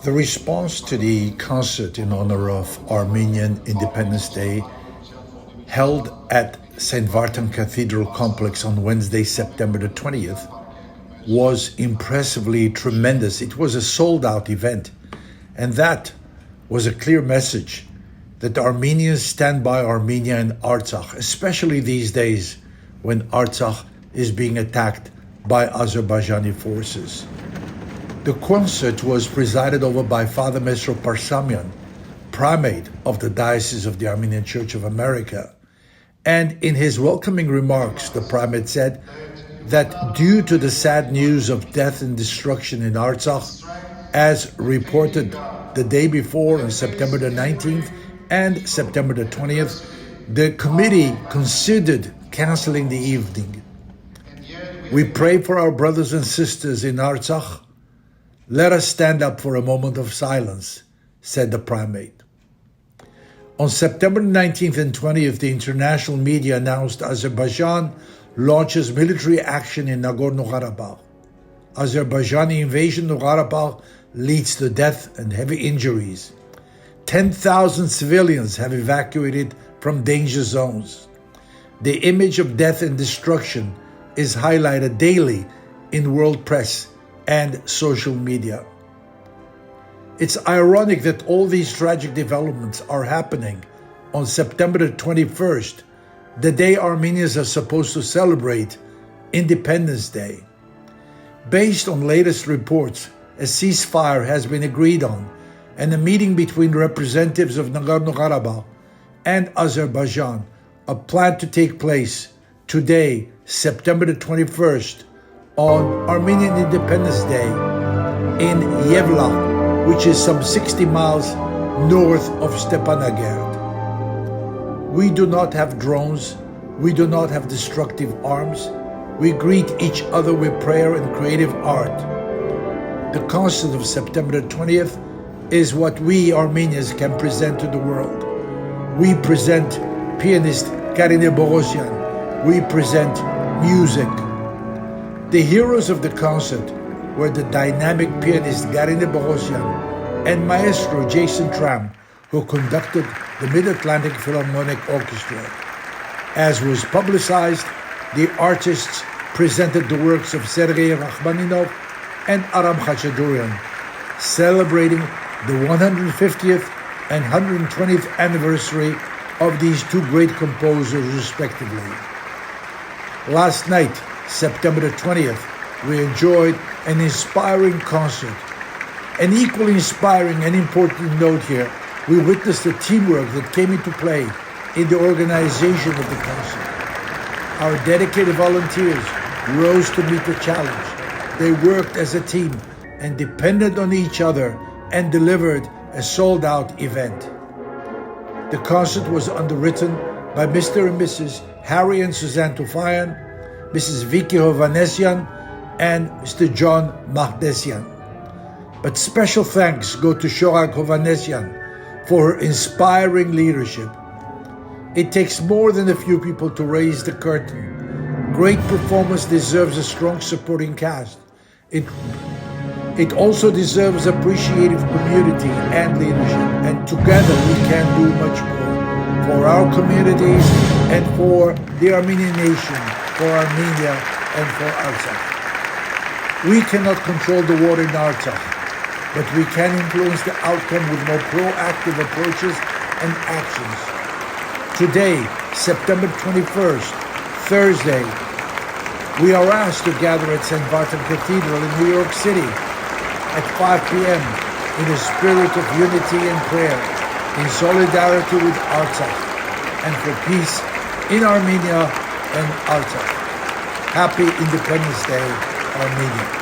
The response to the concert in honor of Armenian Independence Day held at St. Vartan Cathedral Complex on Wednesday, September the 20th, was impressively tremendous. It was a sold-out event, and that was a clear message that Armenians stand by Armenia and Artsakh, especially these days when Artsakh is being attacked by Azerbaijani forces. The concert was presided over by Father Mesro Parsamyan, primate of the Diocese of the Armenian Church of America. And in his welcoming remarks, the primate said that due to the sad news of death and destruction in Artsakh, as reported the day before on September the 19th and September the 20th, the committee considered canceling the evening. We pray for our brothers and sisters in Artsakh. Let us stand up for a moment of silence, said the primate. On September 19th and 20th, the international media announced Azerbaijan launches military action in Nagorno-Karabakh. Azerbaijani invasion of Karabakh leads to death and heavy injuries. 10,000 civilians have evacuated from danger zones. The image of death and destruction is highlighted daily in world press and social media. It's ironic that all these tragic developments are happening on September the 21st, the day Armenians are supposed to celebrate Independence Day. Based on latest reports, a ceasefire has been agreed on, and a meeting between representatives of Nagorno-Karabakh and Azerbaijan are planned to take place today, September the 21st, on Armenian Independence Day in Yevlax, which is some 60 miles north of Stepanakert. We do not have drones. We do not have destructive arms. We greet each other with prayer and creative art. The concert of September the 20th is what we Armenians can present to the world. We present pianist Karine Poghosyan. We present music. The heroes of the concert were the dynamic pianist Karine Poghosyan and maestro Jason Tram, who conducted the Mid-Atlantic Philharmonic Orchestra. As was publicized, the artists presented the works of Sergei Rachmaninov and Aram Khachaturian, celebrating the 150th and 120th anniversary of these two great composers respectively. Last night, September the 20th, we enjoyed an inspiring concert. An equally inspiring and important note here, we witnessed the teamwork that came into play in the organization of the concert. Our dedicated volunteers rose to meet the challenge. They worked as a team and depended on each other and delivered a sold-out event. The concert was underwritten by Mr. and Mrs. Harry and Suzanne Tufayan, Mrs. Vicky Hovanesyan, and Mr. John Mahdesyan. But special thanks go to Shorag Hovanesyan for her inspiring leadership. It takes more than a few people to raise the curtain. Great performance deserves a strong supporting cast. It also deserves appreciative community and leadership, and together we can do much more for our communities and for the Armenian nation, for Armenia and for Artsakh. We cannot control the war in Artsakh, but we can influence the outcome with more proactive approaches and actions. Today, September 21st, Thursday, we are asked to gather at St. Vartan Cathedral in New York City at 5 p.m. in a spirit of unity and prayer, in solidarity with Artsakh, and for peace in Armenia and Artsakh. Happy Independence Day, Armenia.